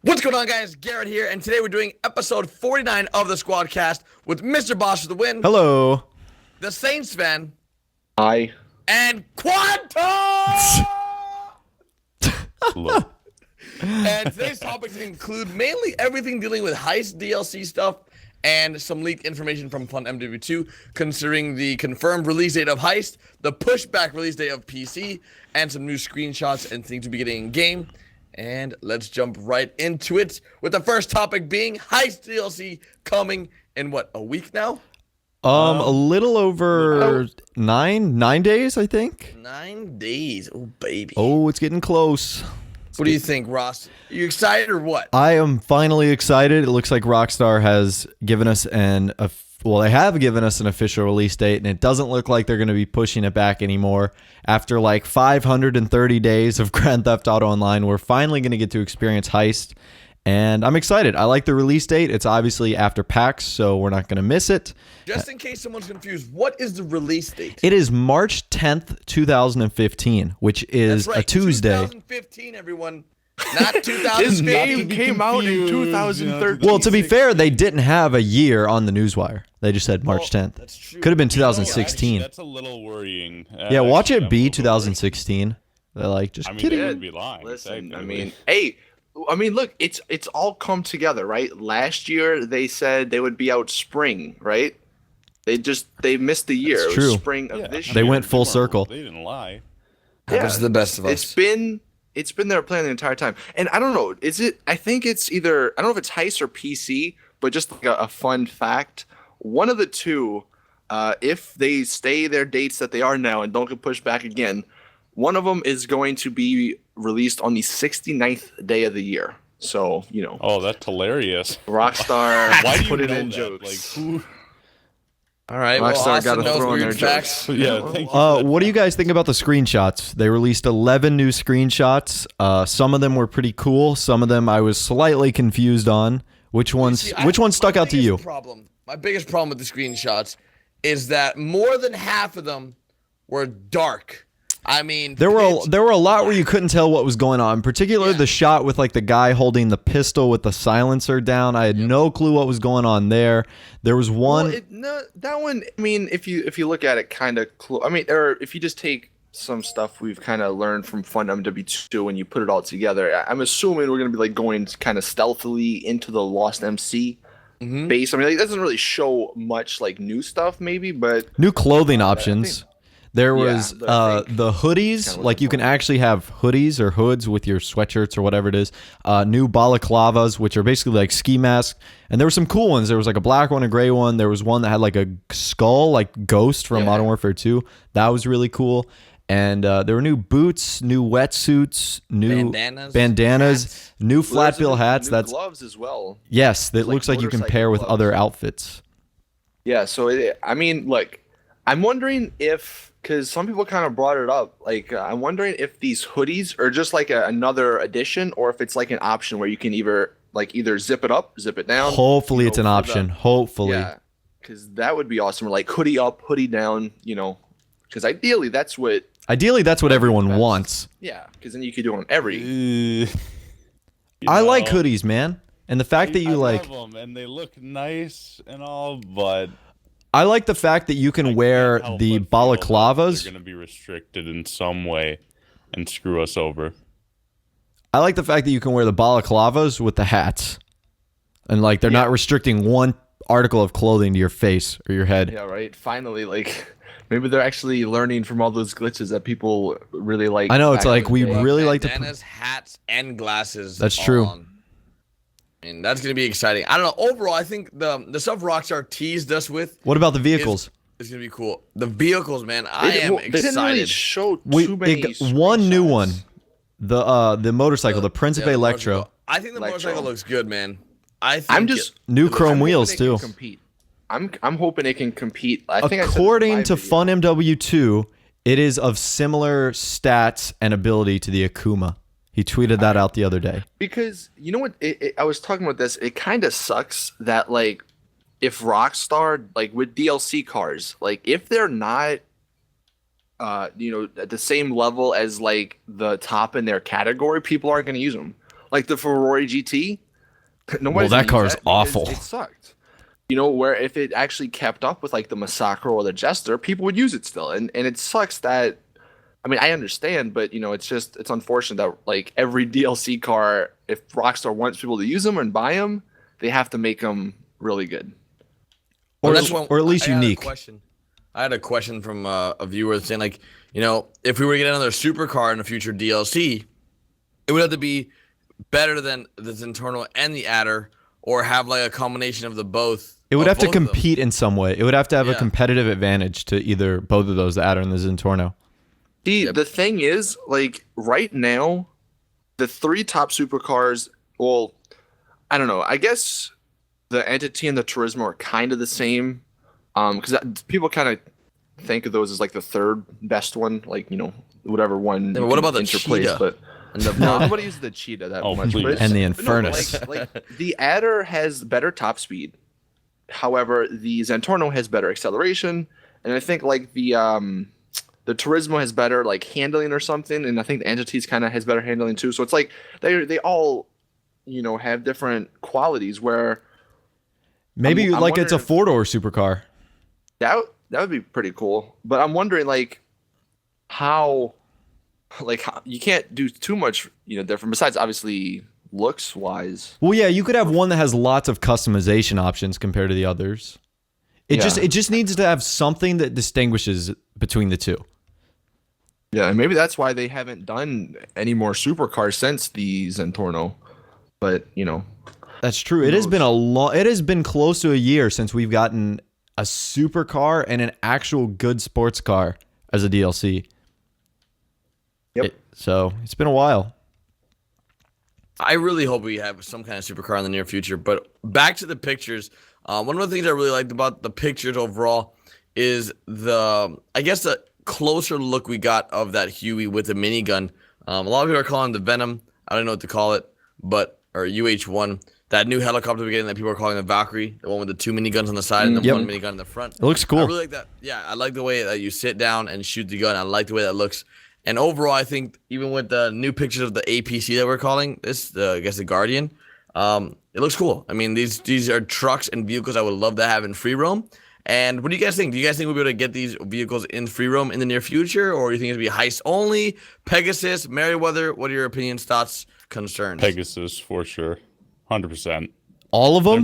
What's going on, guys? Garrett here, and today we're doing episode 49 of the Squadcast with Mr. Boss for the win, Hello. the Saints fan, Hi. and Quantum! Hello. And today's topics include mainly everything dealing with Heist DLC stuff and some leaked information from FunMW2 concerning the confirmed release date of Heist, the pushback release date of PC, and some new screenshots and things to be getting in game. And let's jump right into it with the first topic being Heist DLC coming in what, a week now? A little over nine days, I think. 9 days. Oh, baby. Oh, it's getting close. What do you think, Ross? Are you excited or what? I am finally excited. It looks like Rockstar has given us they have given us an official release date, and it doesn't look like they're going to be pushing it back anymore. After like 530 days of Grand Theft Auto Online, we're finally going to get to experience Heist, and I'm excited. I like the release date. It's obviously after PAX, so we're not going to miss it. Just in case someone's confused, what is the release date? It is March 10th, 2015, which is That's right, a Tuesday. 2015, everyone. Not This 2015. game came out in 2013. Well, to be fair, they didn't have a year on the newswire. They just said March 10th. That's true. Could have been 2016. That's a little worrying. Yeah, watch it I'm be a little 2016. They're like, just worried. I mean, kidding. they would be lying. Listen, technically. look, it's all come together, right? Last year they said they would be out spring, right? They missed the year. That's It was true. spring of Yeah, this I They year. mean, went full weren't- circle. They didn't lie. Happens to the best of us. It's been their plan the entire time. And I don't know, I think it's either, I don't know if it's Heist or PC, but just like a fun fact, one of the two, if they stay their dates that they are now and don't get pushed back again, one of them is going to be released on the 69th day of the year. So, Oh, that's hilarious. Rockstar Why do you put it know in that? jokes. Like, who? All right, well, Rockstar Austin gotta knows throw in weird their facts. jokes. Yeah, thank you. for that. What do you guys think about the screenshots? They released 11 new screenshots. Some of them were pretty cool. Some of them I was slightly confused on. Which ones See, stuck my out to biggest you? My biggest problem with the screenshots is that more than half of them were dark. I mean, There were pitch a lot where you couldn't tell what was going on. Particularly the shot with like the guy holding the pistol with the silencer down. I had no clue what was going on there. There was one. That one. I mean, if you look at it, kind of. Or if you just take some stuff we've kind of learned from FunMW2 and you put it all together, I'm assuming we're gonna be like going kind of stealthily into the Lost MC base. I mean, like, it doesn't really show much like new stuff, maybe, but New clothing options. There Yeah, was but I think the hoodies, kinda like you can actually have hoodies or hoods with your sweatshirts or whatever it is. New balaclavas, which are basically like ski masks. And there were some cool ones. There was like a black one, a gray one. There was one that had like a skull, like Ghost from Modern Warfare 2. That was really cool. And there were new boots, new wetsuits, new bandanas, hats. new flat bill hats. New That's gloves as well. yes, that like looks like you can motorcycle pair with gloves. other outfits. Yeah. So look, I'm wondering if, because some people kind of brought it up, like I'm wondering if these hoodies are just like another addition, or if it's like an option where you can either zip it up, zip it down. Hopefully it's an for the- option. Hopefully. Yeah, because that would be awesome. Or like hoodie up, hoodie down. Because ideally that's what. Ideally that's what everyone best. wants. Yeah, because then you could do it on every. You I like know, hoodies, man. And the fact that you I like love them, and they look nice and all, but I like the fact that you can wear can't help the but feel like balaclavas. They're going to be restricted in some way and screw us over. I like the fact that you can wear the balaclavas with the hats. And like they're not restricting one article of clothing to your face or your head. Yeah, right. Finally, like maybe they're actually learning from all those glitches that people really like. I know, it's back like in the we day. really like to bandanas, hats, and glasses. That's all true. on. And that's gonna be exciting. I don't know. Overall, I think the stuff Rockstar teased us with What about the vehicles? is gonna be cool. The vehicles, man. I They am didn't really excited. show too We many. one new screenshots. one. The motorcycle, the Prince of Yeah, the Electro. motorcycle. I think the Electro. motorcycle looks good, man. I'm just New chrome I'm wheels hoping it too. can compete. I'm hoping it can compete. I think I said According in to my video. FunMW2, it is of similar stats and ability to the Akuma. He tweeted that out the other day. Because you know what, I was talking about this. It kind of sucks that like if Rockstar, like with DLC cars, like if they're not at the same level as like the top in their category, people aren't going to use them. Like the Ferrari GT. Well, that car is awful. It sucked. You know, where if it actually kept up with like the Massacre or the Jester, people would use it still. And it sucks that, I mean, I understand, but you know, it's unfortunate that like every DLC car, if Rockstar wants people to use them and buy them, they have to make them really good. Or, Well, or at least I had a unique. question. I had a question from a viewer saying, like, you know, if we were to get another supercar in a future DLC, it would have to be better than the Zentorno and the Adder, or have like a combination of the both. It would have to both of them. compete in some way. It would have to have a Yeah. competitive advantage to either both of those, the Adder and the Zentorno. See, Yep. the thing is, like, right now, the 3 top supercars, well, I don't know. I guess the Entity and the Turismo are kind of the same. Because people kind of think of those as like the third best one, like, you know, whatever one. Yeah, you but what can about the interplace, Cheetah? But And the no, nobody uses the Cheetah that Oh, much. please. But And the but no, Infernus. like the Adder has better top speed. However, the Zentorno has better acceleration, and I think like the Turismo has better like handling or something, and I think the Entities kind of has better handling too. So it's like they all, you know, have different qualities. Where Maybe I'm like it's a wondering 4-door supercar. that would be pretty cool. But I'm wondering like how you can't do too much, you know, different besides obviously looks wise. Well, yeah, you could have one that has lots of customization options compared to the others. It Yeah. just needs to have something that distinguishes between the two. Yeah, and maybe that's why they haven't done any more supercars since the Zentorno. But you know, That's true. It has been it has been close to a year since we've gotten a supercar and an actual good sports car as a DLC. Yep. So it's been a while. I really hope we have some kind of supercar in the near future. But back to the pictures. One of the things I really liked about the pictures overall is I guess the closer look we got of that Huey with the minigun. A lot of people are calling it the Venom. I don't know what to call it, or UH-1. That new helicopter we're getting that people are calling the Valkyrie, the one with the 2 miniguns on the side and the Yep. 1 minigun in the front. It looks cool. I really like that. Yeah, I like the way that you sit down and shoot the gun. I like the way that looks. And overall, I think even with the new pictures of the APC that we're calling this, I guess the Guardian, it looks cool. I mean, these are trucks and vehicles I would love to have in free roam. And what do you guys think? Do you guys think we'll be able to get these vehicles in free roam in the near future, or do you think it'll be heist only? Pegasus, Merryweather, what are your opinions, thoughts, concerns? Pegasus for sure, 100%. All of They're them?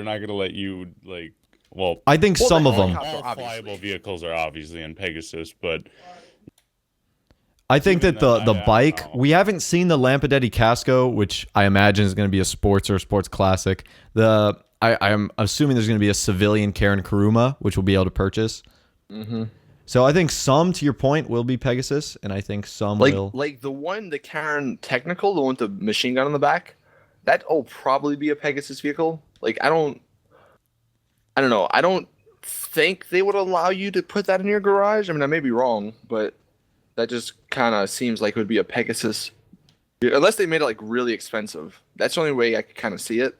not gonna let you like. Well, I think some of them. helicopter, all obviously. flyable vehicles are obviously in Pegasus, but I think that Even then, the I don't bike, know. we haven't seen the Lampadetти Casco, which I imagine is going to be a sports or sports classic. I'm assuming there's going to be a civilian Karen Kuruma, which we'll be able to purchase. Mm-hmm. So I think some, to your point, will be Pegasus, and I think some like will. the Karen Technical, the one with the machine gun on the back, that'll probably be a Pegasus vehicle. Like I don't know. I don't think they would allow you to put that in your garage. I mean, I may be wrong, but that just kind of seems like it would be a Pegasus, unless they made it like really expensive. That's the only way I could kind of see it.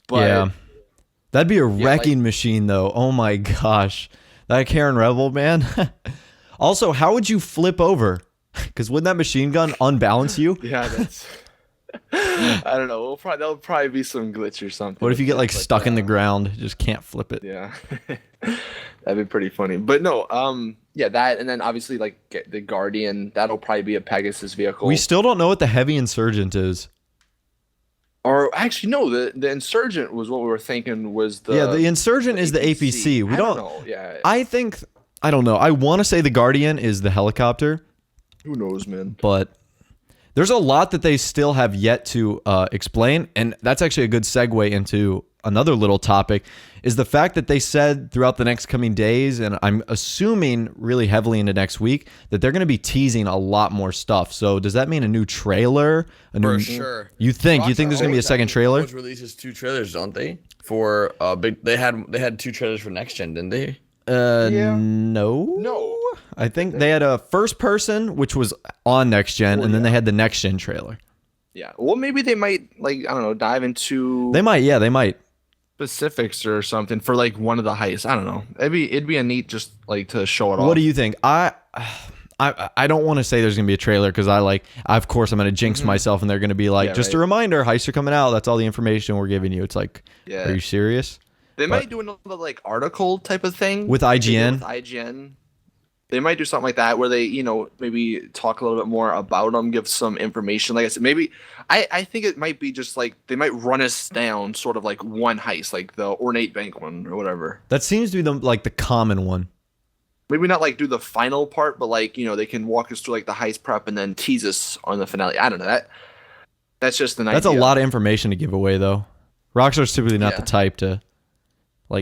But Yeah. That'd be a like- wrecking machine, though. Oh my gosh. That Karen Rebel, man. Also, how would you flip over? Because wouldn't that machine gun unbalance you? yeah, that's. I don't know. There'll probably be some glitch or something. What if you get like But, stuck in the ground? Just can't flip it. Yeah, that'd be pretty funny. But no, yeah, that, and then obviously like the Guardian, that'll probably be a Pegasus vehicle. We still don't know what the Heavy Insurgent is. Or actually, no, the Insurgent was what we were thinking was the. Yeah, the Insurgent is the APC. We I don't. know. Yeah, I don't know. I want to say the Guardian is the helicopter, who knows, man? but there's a lot that they still have yet to explain, and that's actually a good segue into another little topic, is the fact that they said throughout the next coming days, and I'm assuming really heavily into next week, that they're going to be teasing a lot more stuff. So does that mean a new trailer? For sure. You think there's going to be a second trailer? Which releases 2 trailers, don't they? For big, they had 2 trailers for next gen, didn't they? Yeah. No. I think they had a first person, which was on next gen, and then they had the next gen trailer. Yeah. Well, maybe they might like I don't know dive into They might, yeah, they might. specifics or something for like one of the heists. I don't know. It'd be a neat just like to show it off. What do you think? I I don't want to say there's gonna be a trailer because of course I'm gonna jinx myself and they're gonna be like, Yeah, just a right. reminder, heists are coming out. That's all the information we're giving you. It's like, Yeah. are you serious? They might do another like article type of thing With like they did IGN? With IGN, they might do something like that where they, maybe talk a little bit more about them, give some information. Like I said, maybe I think it might be just like they might run us down, sort of like one heist, like the ornate bank one or whatever. That seems to be the common one. Maybe not like do the final part, but like they can walk us through like the heist prep and then tease us on the finale. I don't know. That's just an idea. That's a lot of information to give away, though. Rockstar's typically not the type to,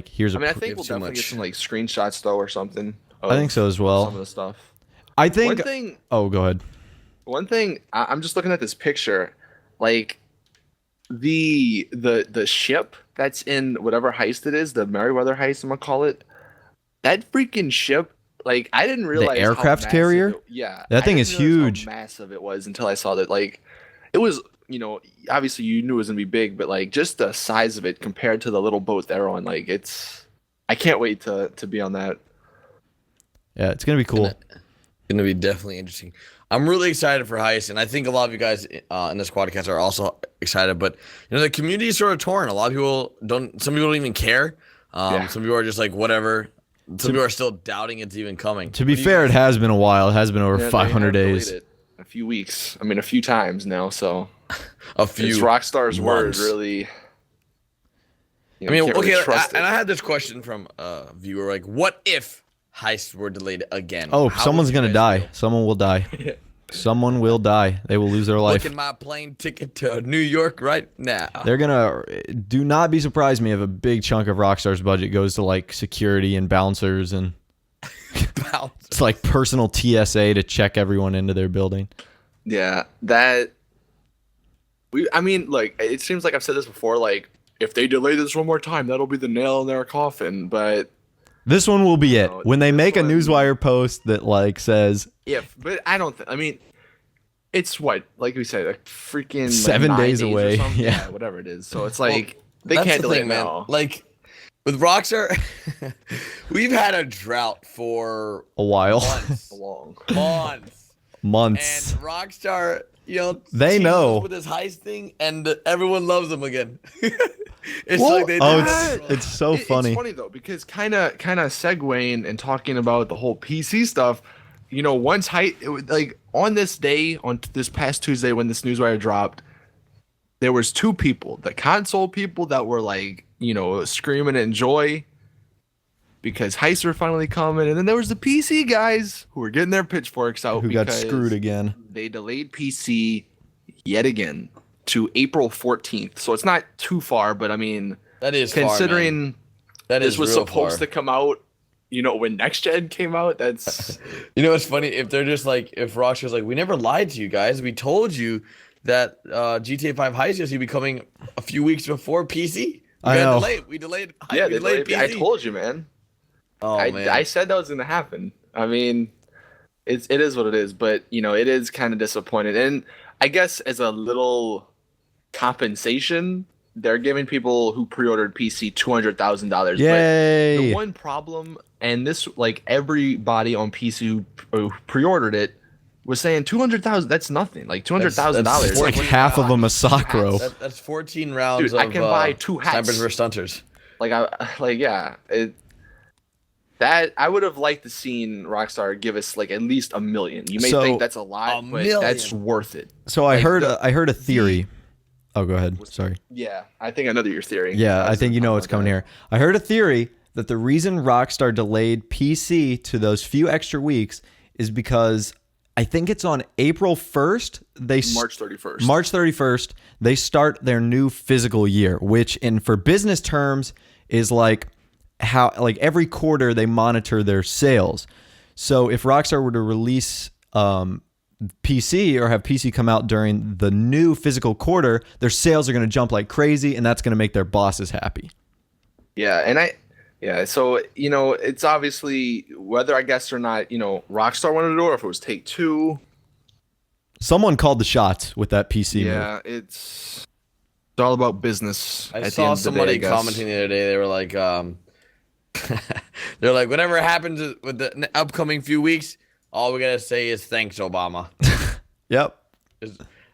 here's a... I think we'll definitely get some, like, screenshots, though, or something. I think so as well. Some of the stuff. I think... One thing... Oh, go ahead. One thing, I'm just looking at this picture. Like, the ship that's in whatever heist it is, the Merryweather heist, I'm going to call it, that freaking ship, like, I didn't realize aircraft how carrier? Yeah. That thing is huge. How massive it was until I saw that, like, it was... obviously you knew it was gonna be big, but like just the size of it compared to the little boat they're on, like I can't wait to be on that. Yeah, it's gonna be cool. Gonna be definitely interesting. I'm really excited for Heist, and I think a lot of you guys in the Squadcast are also excited. But the community is sort of torn. A lot of people don't. Some people don't even care. Some people are just like whatever. Some people are still doubting it's even coming. To be fair, it has been a while. It has been over 500 days. A few weeks. I mean, a few times now. So a few. It's Rockstar's months. word, really. I mean, okay, and I had this question from a viewer, like, what if Heists were delayed again? Oh, How someone's would you gonna guys die. feel? Someone will die. Someone will die. They will lose their life. Look at my plane ticket to New York right now. They're gonna... Do not be surprised me if a big chunk of Rockstar's budget goes to like security and bouncers and it's like personal TSA to check everyone into their building. Yeah, I mean, like, it seems like I've said this before, like, if they delay this one more time, that'll be the nail in their coffin, but... This one will be it. No, When they make a one- Newswire post that, like, says... But I don't I mean, it's what, like we said, like, freaking... 7 9 days away. or something. Yeah. whatever it is. So it's like, they That's can't the delay thing, it man. now. Like, with Rockstar, we've had a drought for A while. months. Long. months. Months. And Rockstar, They teases know. us with this heist thing, and everyone loves them again. It's Well, like they Oh, did it's so funny. It's funny though, because kind of segueing and talking about the whole PC stuff. Once on this day, on this past Tuesday when this Newswire dropped, there was two people, the console people that were like, screaming in joy because heists were finally coming, and then there was the PC guys who were getting their pitchforks out Who got because screwed again. they delayed PC yet again to April 14th. So it's not too far, but I mean, That is far, considering man. That this is was real supposed far. to come out, when next gen came out. That's It's funny if they're just like, if Rockstar's like, we never lied to you guys. We told you that GTA 5 Heist is be coming a few weeks before PC. I know. We delayed. yeah. we delayed PC. I told you, man. Oh man. I said that was gonna happen. I mean, it is what it is, but it is kind of disappointed, and I guess as a little compensation, they're giving people who pre-ordered PC $200,000. Yay! But the one problem, and this, like, everybody on PC who pre-ordered it was saying 200,000. That's nothing. Like $200,000. It's like half of a Masacro. That's 14 rounds Dude, of I can buy 2 hats. Snipers vs. Stunters. That I would have liked to seen Rockstar give us like at least $1 million. You may So, think that's a lot, but million. that's worth it. So I heard a theory. Oh, go ahead. Sorry. Yeah, I think I know your theory. Yeah, I think you know what's coming here. I heard a theory that the reason Rockstar delayed PC to those few extra weeks is because I think it's on April 1st. March 31st. March 31st, they start their new physical year, which for business terms is like how every quarter they monitor their sales. So if Rockstar were to release PC or have PC come out during the new physical quarter, their sales are going to jump like crazy, and that's going to make their bosses happy. Yeah, so it's obviously whether I guess or not, Rockstar wanted to do it, or if it was Take-Two. Someone called the shots with that PC move. Yeah, it's all about business. I at the saw end of the somebody day, I guess. commenting the other day. They were like, they're like, whatever happens with the upcoming few weeks, all we gotta say is thanks, Obama. Yep.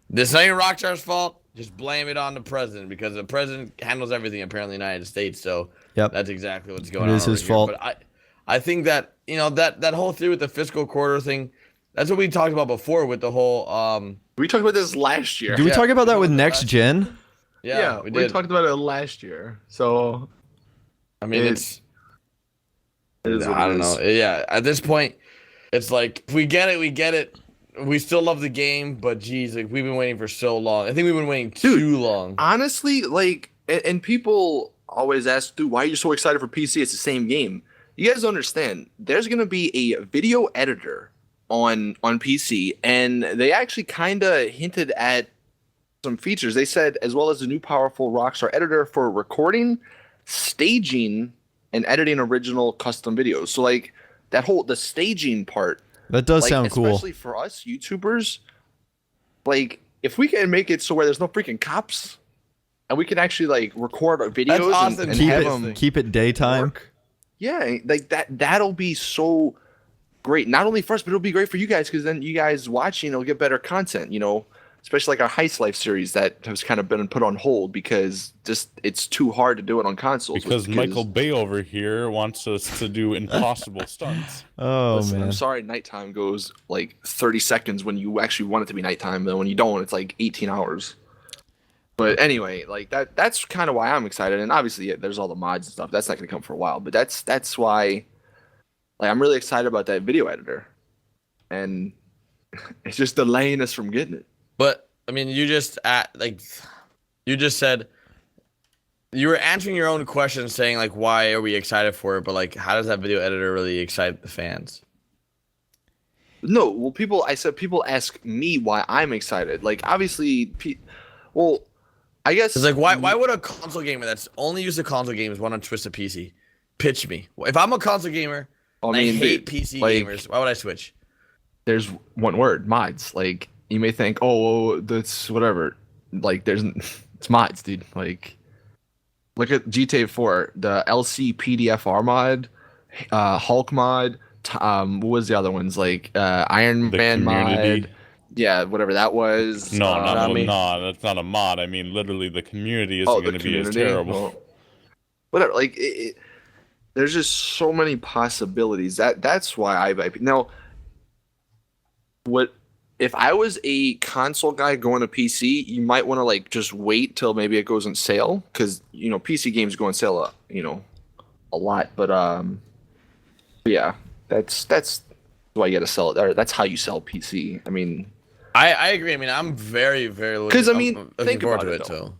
This ain't Rockstar's fault. Just blame it on the president because the president handles everything apparently in the United States. So Yep. that's exactly what's going on. It is over his here. fault. But I think that that whole theory with the fiscal quarter thing, that's what we talked about before with the whole. We talked about this last year. Do we talk about that with next gen? Yeah, we did. talked about it last year. So I mean, it it's. is what I it don't is. know. Yeah, at this point, it's like if we get it, we get it. We still love the game, but geez, like we've been waiting for so long. I think we've been waiting too long. Honestly, like, and people always ask, dude, why are you so excited for PC? It's the same game. You guys don't understand. There's gonna be a video editor on PC, and they actually kind of hinted at some features. They said, as well as a new powerful Rockstar editor for recording, staging, and editing original custom videos. So like the staging part. That does Like, sound cool. especially for us YouTubers, like if we can make it so where there's no freaking cops, and we can actually like record our videos awesome. and Keep have it them keep it daytime. work. Yeah, like that'll be so great. Not only for us, but it'll be great for you guys because then you guys watching will get better content. Especially like our Heist Life series that has kind of been put on hold because just it's too hard to do it on consoles. Because Michael Bay over here wants us to do impossible stunts. Oh Listen, man. I'm sorry, nighttime goes like 30 seconds when you actually want it to be nighttime. Then when you don't, it's like 18 hours. But anyway, like that's kind of why I'm excited. And obviously, yeah, there's all the mods and stuff. That's not going to come for a while. But that's why like I'm really excited about that video editor. And it's just delaying us from getting it. But I mean, you just said you were answering your own question, saying like, why are we excited for it? But like, how does that video editor really excite the fans? No, well, I said people ask me why I'm excited. Like, obviously, I guess It's like, why would a console gamer that's only used to console games want to twist a PC? Pitch me. If I'm a console gamer, I hate PC gamers. Why would I switch? There's one word, mods. Like, you may think, oh, that's whatever. Like, it's mods, dude. Like, look at GTA 4, the LC PDFR mod, Hulk mod. What was the other ones? Like, Iron Man mod. Yeah, whatever that was. No, that's not a mod. I mean, literally, the community is going to be as terrible. Well, whatever. Like, there's just so many possibilities. That's why I now. What if I was a console guy going to PC? You might want to like just wait till maybe it goes on sale because PC games go on sale, a lot. But yeah, that's why you got to sell it. Or that's how you sell PC. I mean, I agree. I mean, I'm very, very because I'm think looking forward about to it. it. So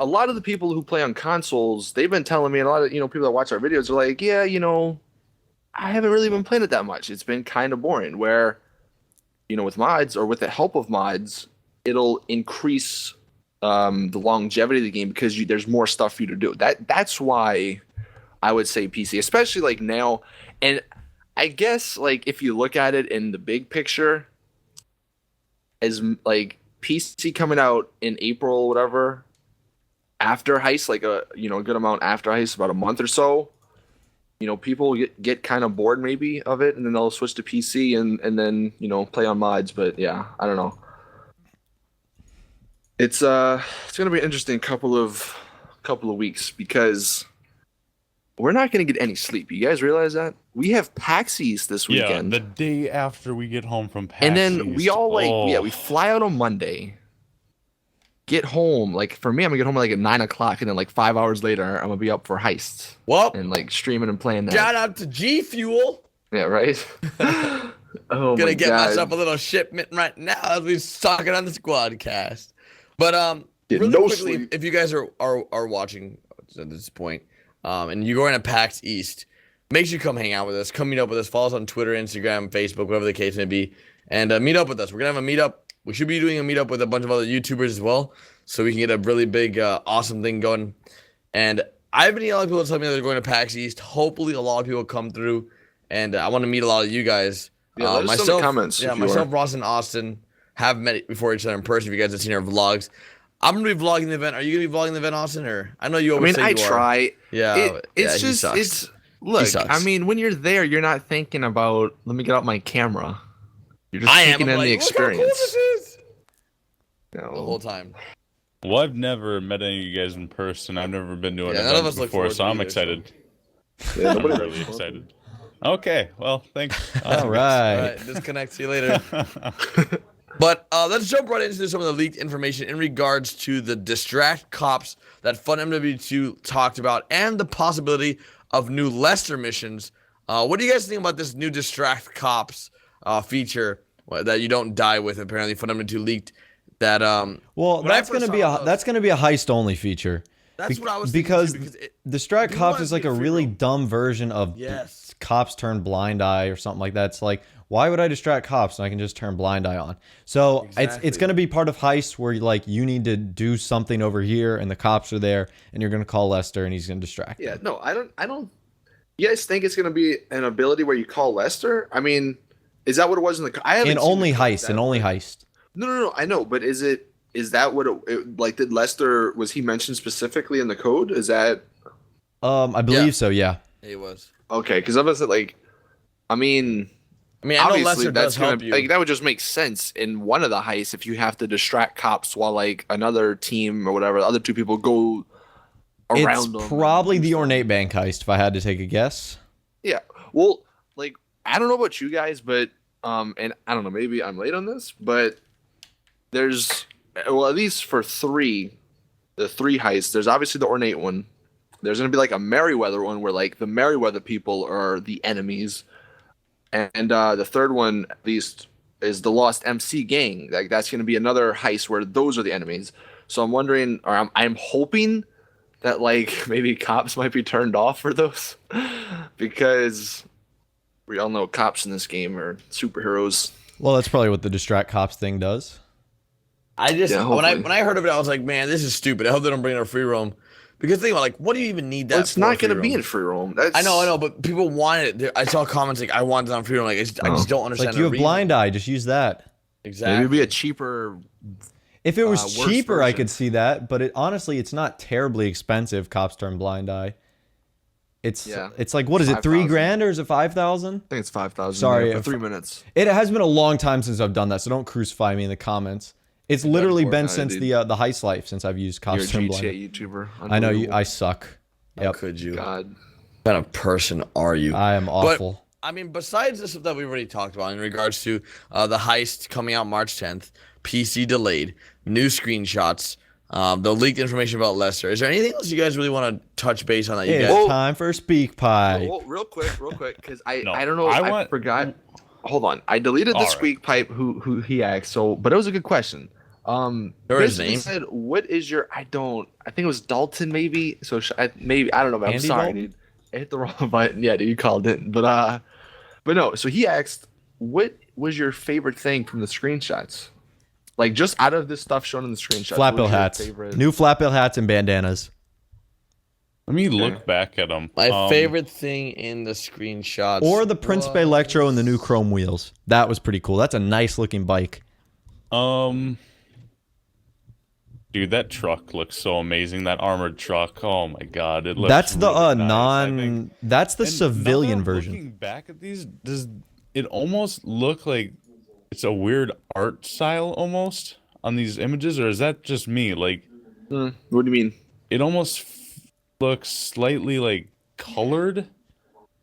A lot of the people who play on consoles, they've been telling me, and a lot of people that watch our videos are like, yeah, I haven't really been playing it that much. It's been kind of boring. Where with mods or with the help of mods, it'll increase the longevity of the game because there's more stuff for you to do. That's why I would say PC, especially like now. And I guess like if you look at it in the big picture, as like PC coming out in April or whatever, after Heist, like a good amount after Heist, about a month or so. People get kind of bored maybe of it, and then they'll switch to PC and then play on mods. But yeah, I don't know. It's gonna be an interesting couple of weeks because we're not gonna get any sleep. You guys realize that? We have PAX East this weekend. Yeah, the day after we get home from PAX and then East. we all we fly out on Monday. Get home, like for me, I'm gonna get home like at 9:00, and then like 5 hours later, I'm gonna be up for Heists. Well, and like streaming and playing that. Shout out to G Fuel. Yeah, right. Oh Gonna my get God. myself a little shipment right now as we're talking on the Squadcast. But Get really no quickly, sleep. if you guys are watching at this point, and you're going to PAX East, make sure you come hang out with us. Come meet up with us. Follow us on Twitter, Instagram, Facebook, whatever the case may be, and meet up with us. We're gonna have a meetup. We should be doing a meetup with a bunch of other YouTubers as well, so we can get a really big, awesome thing going. And I've been getting a lot of people telling me they're going to PAX East. Hopefully, a lot of people come through, and I want to meet a lot of you guys. Yeah, let us know in the comments. Yeah, if you myself, are. Ross, and Austin have met before each other in person. If you guys have seen our vlogs, I'm gonna be vlogging the event. Are you gonna be vlogging the event, Austin? Or I know you always say I you are. try. Yeah, It's he just sucks. Look, sucks. I mean, when you're there, you're not thinking about, let me get out my camera. You're just I am. taking I'm in the like, look how cool experience. this is. You know, The whole time. Well, I've never met any of you guys in person. I've never been to an Yeah, none of event us look before, forward so to I'm either, so. excited. Yeah, I'm nobody really likes excited. Okay, well, thanks. All right. All right, disconnect. See you later. But let's jump right into some of the leaked information in regards to the distract cops that FunMW2 talked about and the possibility of new Lester missions. What do you guys think about this new distract cops feature that you don't die with? Apparently, FunMW2 leaked that. Well, that's gonna be a heist only feature. That's what I was because thinking too, because distract you cops want is it to like be a free really roam. dumb version of Yes. cops turn blind eye or something like that. It's like, why would I distract cops and I can just turn blind eye on? So it's Exactly. going to be part of heist where you need to do something over here and the cops are there and you're going to call Lester and he's going to distract. Yeah, no, I don't. You guys think it's gonna be an ability where you call Lester? I mean, is that what it was in the? I haven't In seen only the code heist, that in only way. heist. No, I know, but is that what it like? Did Lester, was he mentioned specifically in the code? Is that I believe Yeah. so. Yeah. It was. okay? Because I was like, I mean, I mean, I know obviously Lester does that's gonna help you. like that would just make sense in one of the heists if you have to distract cops while like another team or whatever, the other two people go It's around them. probably and do the stuff. ornate bank heist if I had to take a guess. Yeah. Well, like I don't know about you guys, but and I don't know, maybe I'm late on this, but there's well, at least for the three heists, there's obviously the ornate one. There's gonna be like a Merryweather one where like the Merryweather people are the enemies, and the third one at least is the Lost MC gang. Like that's gonna be another heist where those are the enemies. So I'm wondering, or I'm hoping that like maybe cops might be turned off for those because we all know cops in this game are superheroes. Well, that's probably what the distract cops thing does. I just Yeah, when hopefully. I heard of it, I was like, man, this is stupid. I hope they don't bring it free roam. Because think about like, what do you even need that? Well, it's for not free going to be roam? in free roam. That's, I know, but people want it. I saw comments like, I want it on free roam. Like, I just don't understand. Like you have the reason. blind eye, just use that. Exactly. Maybe it'd be a cheaper. If it was worse cheaper, I version. could see that, but honestly, it's not terribly expensive. Cops turn blind eye. It's like, what is it, 3 $5,000. grand or is it 5,000? I think it's 5,000. Sorry, for if- 3 minutes. It has been a long time since I've done that, so don't crucify me in the comments. It's literally been Fortnite, since dude. the heist life since I've used You're a cops turn blind. GTA YouTuber. I know you. Unbelievable. I suck. How Yep, could you? God. What kind of person are you? I am awful. I mean, besides the stuff that we've already talked about in regards to the heist coming out March 10th, PC delayed, new screenshots, the leaked information about Lester. Is there anything else you guys really want to touch base on that? You It's guys? time for Speak Pie. Well, real quick, because I No, don't know. I forgot. Hold on. I deleted the All right. squeak pipe who he asked. So, but it was a good question. Or Chris his name? said, "What is your?" I think it was Dalton, maybe. So maybe I don't know. But I'm Andy sorry, Dalton? dude. I hit the wrong button. Yeah, dude, you called in. But no. So he asked, "What was your favorite thing from the screenshots? Like just out of this stuff shown in the screenshots." Flat what bill was your hats. favorite- New flat bill hats and bandanas. Let me look back at them. My favorite thing in the screenshots. Or the Principe Electro and the new chrome wheels. That was pretty cool. That's a nice looking bike. Dude, that truck looks so amazing. That armored truck. Oh my god, it looks. That's the really nice, I think. that's the And civilian now that I'm version. Looking back at these, does it almost look like it's a weird art style almost on these images, or is that just me? Like, What do you mean? it almost looks slightly like colored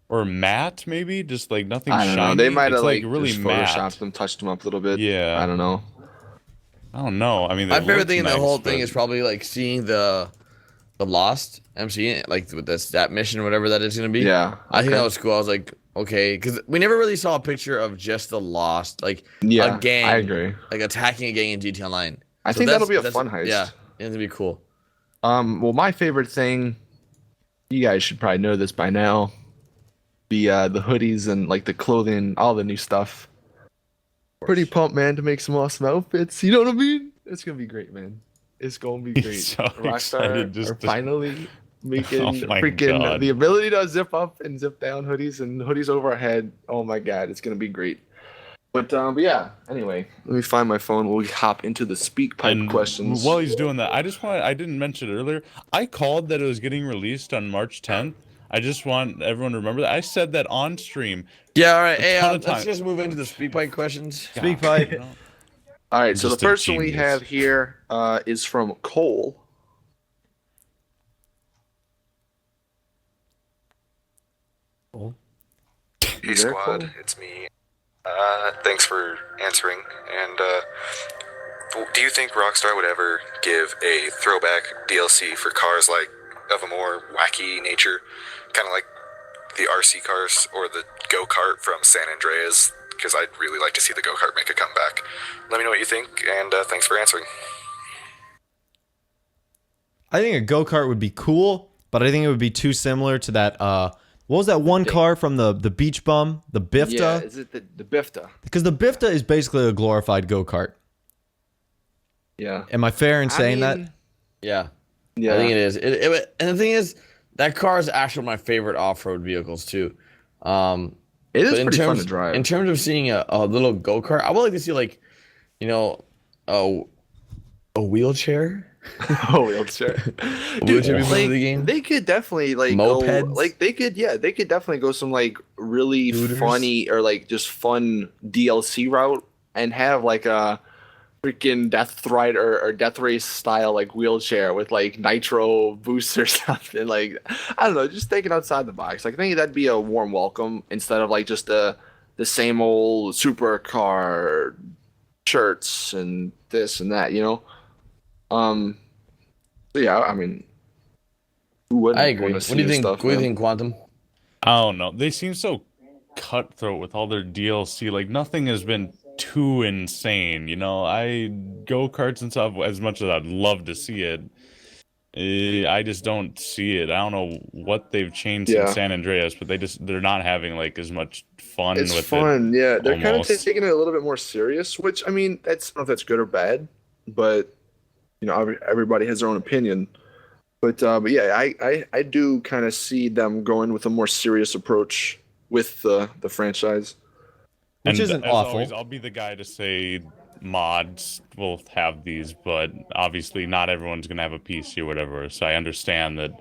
or matte, maybe, just like nothing I don't shiny. know. They might have It's like really just matte. photoshopped them, touched them up a little bit. Yeah. I don't know. I don't know. I mean, My it favorite looks thing in the nice, whole but- thing is probably like seeing the Lost MC, like with that mission, whatever that is gonna be. Yeah. I think okay. that was cool. I was like, okay, because we never really saw a picture of just the Lost, like Yeah, a gang, I agree. like attacking a gang in GTA Online. I So think that'll that's- be a fun heist. Yeah, it'll be cool. Well, my favorite thing, you guys should probably know this by now. The hoodies and like the clothing, all the new stuff. Pretty pumped, man, to make some awesome outfits. You know what I mean? It's gonna be great, man. It's gonna be great. So Rockstar excited just are to- finally making Oh my freaking God. the ability to zip up and zip down hoodies and hoodies over our head. Oh my god, it's gonna be great. But yeah. Anyway, let me find my phone. We'll hop into the speak pipe And questions. While he's doing that, I didn't mention it earlier. I called that it was getting released on March 10th. I just want everyone to remember that. I said that on stream. Yeah, all right. Hey, ton of let's time. just move into the speed pipe questions. Speak God, pipe. you know? All right, I'm so the just a first one we genius. have here is from Cole. Hey squad, it's me. Thanks for answering. And do you think Rockstar would ever give a throwback DLC for cars like of a more wacky nature, kind of like the RC cars or the go-kart from San Andreas? Because I'd really like to see the go-kart make a comeback. Let me know what you think, and thanks for answering. I think a go-kart would be cool, but I think it would be too similar to that what was that one car from the beach bum? The Bifta? Yeah, is it the Bifta? Because the Bifta is basically a glorified go-kart. Yeah. Am I fair in saying mean, that? Yeah. Yeah. I think it is. And the thing is, that car is actually one of my favorite off-road vehicles too. It is But pretty fun to drive. in terms of seeing a little go-kart, I would like to see like, a wheelchair. Oh, wheelchair. Wheelchair before like, the game. they could definitely like Mopeds? go like they could definitely go some like really Scooters? funny or like just fun DLC route and have like a freaking death ride or death race style like wheelchair with like nitro boost or something. Like I don't know, just thinking outside the box. Like I think that'd be a warm welcome instead of like just the same old supercar shirts and this and that, you know. So yeah, I mean, who wouldn't I agree. wanna What see do you this think? stuff, What do you man? think, Quantum? I don't know. They seem so cutthroat with all their DLC. Like nothing has been too insane. You know, I go-karts and stuff. As much as I'd love to see it, I just don't see it. I don't know what they've changed Yeah. in San Andreas, but they're not having like as much fun It's with fun, yeah. They're kind of almost. taking it a little bit more serious, which I mean, I don't know if that's good or bad, but you know, everybody has their own opinion. But yeah, I do kind of see them going with a more serious approach with the franchise. Which And isn't as awful. always, I'll be the guy to say mods will have these, but obviously not everyone's gonna have a PC or whatever. So I understand that,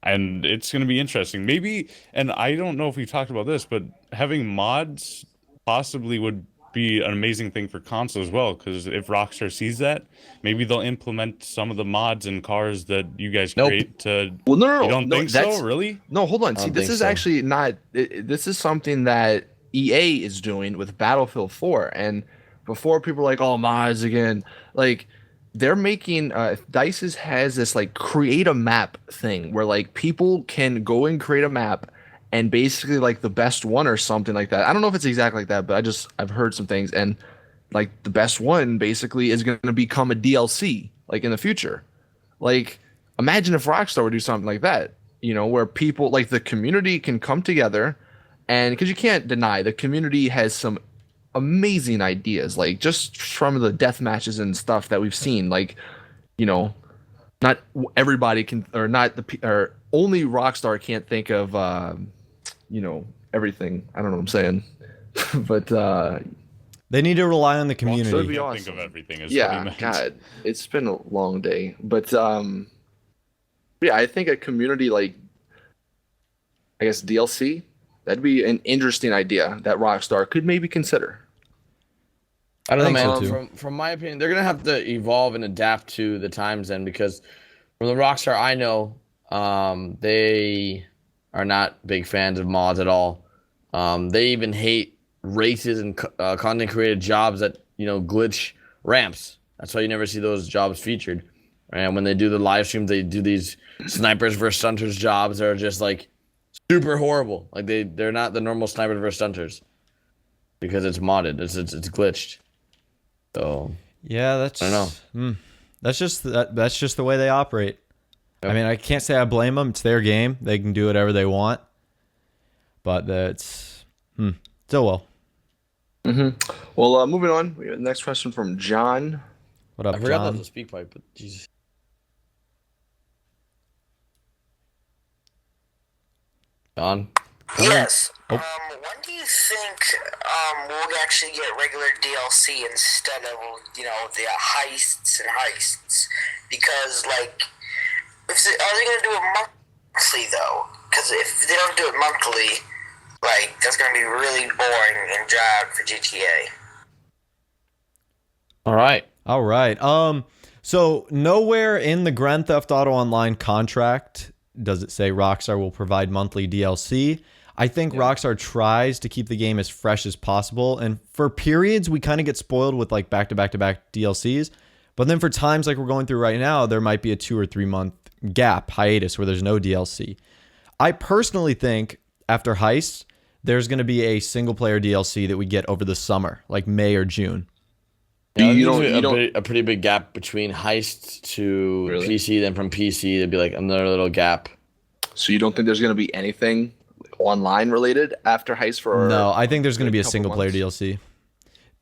and it's gonna be interesting. Maybe, and I don't know if we've talked about this, but having mods possibly would be an amazing thing for console as well. Because if Rockstar sees that, maybe they'll implement some of the mods in cars that you guys Nope. create. To Well, no, you don't think that's so? Really? no. Hold on. I See, don't this think is so. actually not. This is something that EA is doing with Battlefield 4, and before people are like, "Oh, mods again," like they're making. Dice's has this like create a map thing where like people can go and create a map, and basically like the best one or something like that. I don't know if it's exactly like that, but I've heard some things, and like the best one basically is going to become a DLC like in the future. Like, imagine if Rockstar would do something like that, you know, where people like the community can come together, and because you can't deny the community has some amazing ideas, like just from the death matches and stuff that we've seen. Like, you know, not everybody can, or not or only Rockstar can't think of, you know, everything. I don't know what I'm saying, but They need to rely on the Rockstar community. would be Can't think awesome. of everything. Is what he Yeah, meant. God, it's been a long day, but yeah, I think a community like, I guess DLC, that'd be an interesting idea that Rockstar could maybe consider. I don't know, think so, man. too. From my opinion, they're gonna have to evolve and adapt to the times then, because from the Rockstar I know, they are not big fans of mods at all. They even hate races and content created jobs that glitch ramps. That's why you never see those jobs featured. And when they do the live streams, they do these snipers versus stunters jobs that are just like super horrible. Like they're not the normal snipers versus stunters because it's modded. It's glitched. So Yeah, that's. I don't know. That's just the way they operate. Yep. I mean, I can't say I blame them. It's their game. They can do whatever they want. But that's still well. Well, moving on. We got the next question from John. What up, I forgot that John? was a speak pipe, but Jesus. John. Yes. Oh. When do you think we'll actually get regular DLC instead of the heists and heists? Because like, are they gonna do it monthly though? Because because if they don't do it monthly, like, that's going to be really boring and dry for GTA. All right. All right. So nowhere in the Grand Theft Auto Online contract does it say Rockstar will provide monthly DLC. I think Rockstar tries to keep the game as fresh as possible, and for periods we kind of get spoiled with like back-to-back-to-back DLCs, but then for times like we're going through right now, there might be a 2 or 3 month gap, hiatus, where there's no DLC. I personally think after Heists, there's going to be a single player DLC that we get over the summer, like May or June. Yeah, a pretty big gap between Heists to PC, then from PC there'd be like another little gap. So you don't think there's going to be anything online related after Heist for? No, I think there's going to be a single player DLC.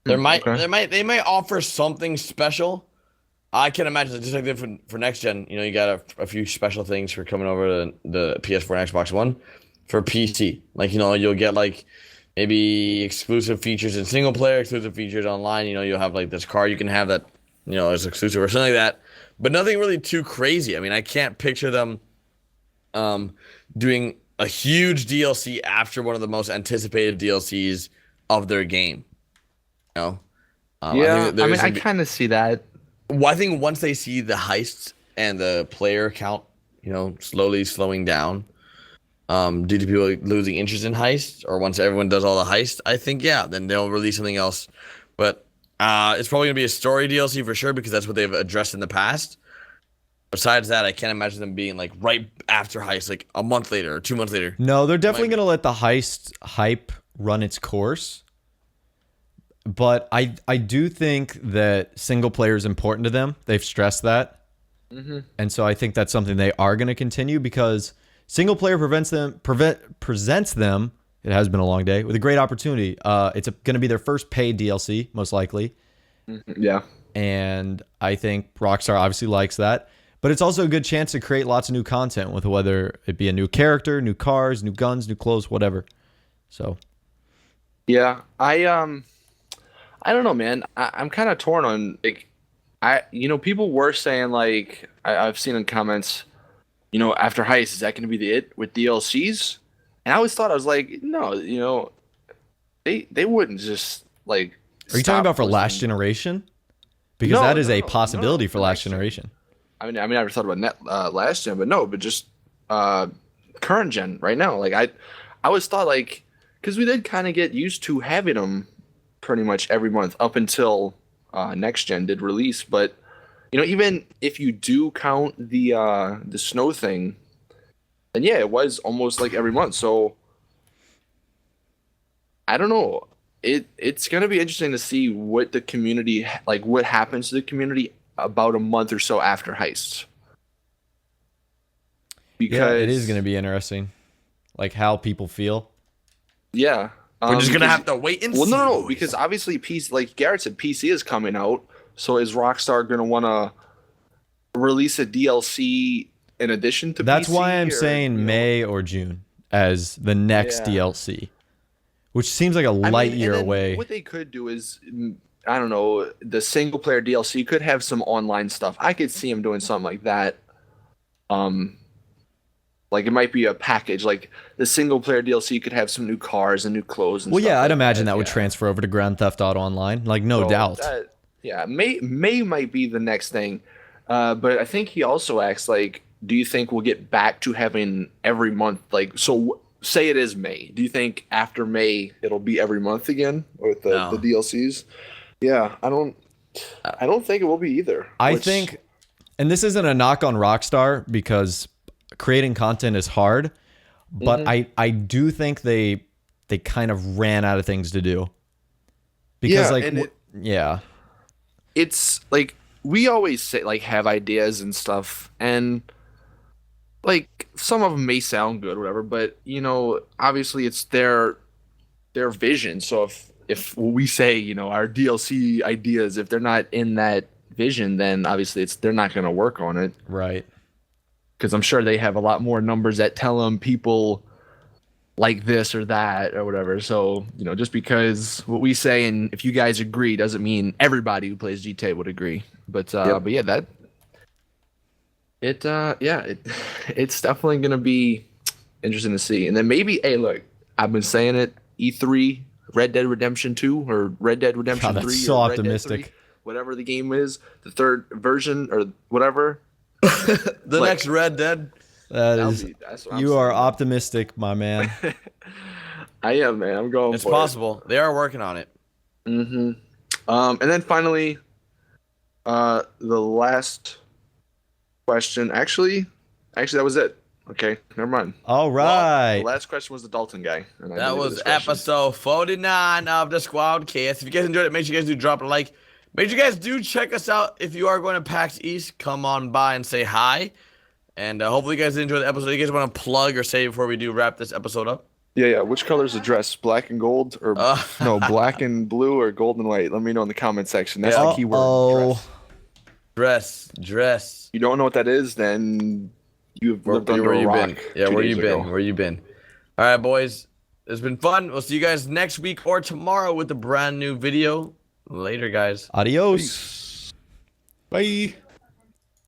They might offer something special. I can imagine just like they did for next gen. You know, you got a few special things for coming over to the PS4 and Xbox One for PC. Like, you know, you'll get like maybe exclusive features in single player, exclusive features online. You know, you'll have like this car you can have that, you know, is exclusive or something like that. But nothing really too crazy. I mean, I can't picture them doing a huge DLC after one of the most anticipated DLCs of their game. You know? I kind of see that. Well, I think once they see the heists and the player count, you know, slowing down, due to people losing interest in heists, or once everyone does all the heists, I think, then they'll release something else. But it's probably going to be a story DLC for sure, because that's what they've addressed in the past. Besides that, I can't imagine them being like right after Heist, like a month later or 2 months later. No, they're definitely going to let the Heist hype run its course. But I do think that single player is important to them. They've stressed that. Mm-hmm. And so I think that's something they are going to continue, because single player presents them, it has been a long day, with a great opportunity. It's going to be their first paid DLC, most likely. Yeah. And I think Rockstar obviously likes that. But it's also a good chance to create lots of new content, with whether it be a new character, new cars, new guns, new clothes, whatever. So, yeah, I don't know, man. I'm kind of torn on, like, people were saying, like, I've seen in comments, you know, after Heist, is that going to be it with DLCs? And I always thought, I was like, no, you know, they wouldn't just like. Are you talking about for last generation? Because that is a possibility for last generation. I never thought about last gen, but just current gen right now. Like I always thought, like, because we did kind of get used to having them pretty much every month up until next gen did release. But you know, even if you do count the snow thing, then yeah, it was almost like every month. So I don't know. It's gonna be interesting to see what the community, like, what happens to the community about a month or so after Heists. Because it is going to be interesting, like how people feel. Yeah, we're just gonna have to wait and see. Well, no, because obviously PC, like Garrett said, PC is coming out. So is Rockstar gonna want to release a DLC in addition to? That's PC, why I'm saying May or June as the next DLC, which seems like a light year away. What they could do is, I don't know, the single player DLC could have some online stuff. I could see them doing something like that. Like it might be a package. Like the single player DLC could have some new cars and new clothes. And well, stuff I'd like imagine that would transfer over to Grand Theft Auto Online. Like no doubt. May might be the next thing. But I think he also asked, like, do you think we'll get back to having every month? Like, so say it is May. Do you think after May it'll be every month again with the DLCs? Yeah, I don't think it will be either. I think, and this isn't a knock on Rockstar, because creating content is hard, but I do think they kind of ran out of things to do. Because it's like we always say, like, have ideas and stuff, and like some of them may sound good or whatever, but you know, obviously it's their vision. So if we say, you know, our DLC ideas, if they're not in that vision, then obviously they're not going to work on it. Right. Because I'm sure they have a lot more numbers that tell them people like this or that or whatever. So, you know, just because what we say and if you guys agree doesn't mean everybody who plays GTA would agree. But yeah, it's definitely going to be interesting to see. And then maybe, hey, look, I've been saying it, E3, Red Dead Redemption 2 or Red Dead Redemption God, 3 that's so or Red Dead optimistic. 3, whatever the game is, the third version or whatever. The next Red Dead. That's what you are saying. optimistic, my man. I am, man. I'm going It's for possible. They are working on it. it. Mm-hmm. And then finally, the last question. Actually, that was it. Okay, never mind. All right. The last question was the Dalton guy. And I That deleted was his question. episode 49 of the Squadcast. If you guys enjoyed it, make sure you guys do drop a like. Make sure you guys do check us out. If you are going to PAX East, come on by and say hi. And hopefully you guys enjoyed the episode. You guys want to plug or say before we do wrap this episode up? Yeah. Which color is the dress? Black and gold, or no, black and blue, or gold and white? Let me know in the comment section. That's the keyword. Dress. You don't know what that is? Then you've lived under where a you rock. been? Yeah, 2 where days you ago. been? Where you been? All right, boys. It's been fun. We'll see you guys next week or tomorrow with a brand new video. Later, guys. Adios. Bye.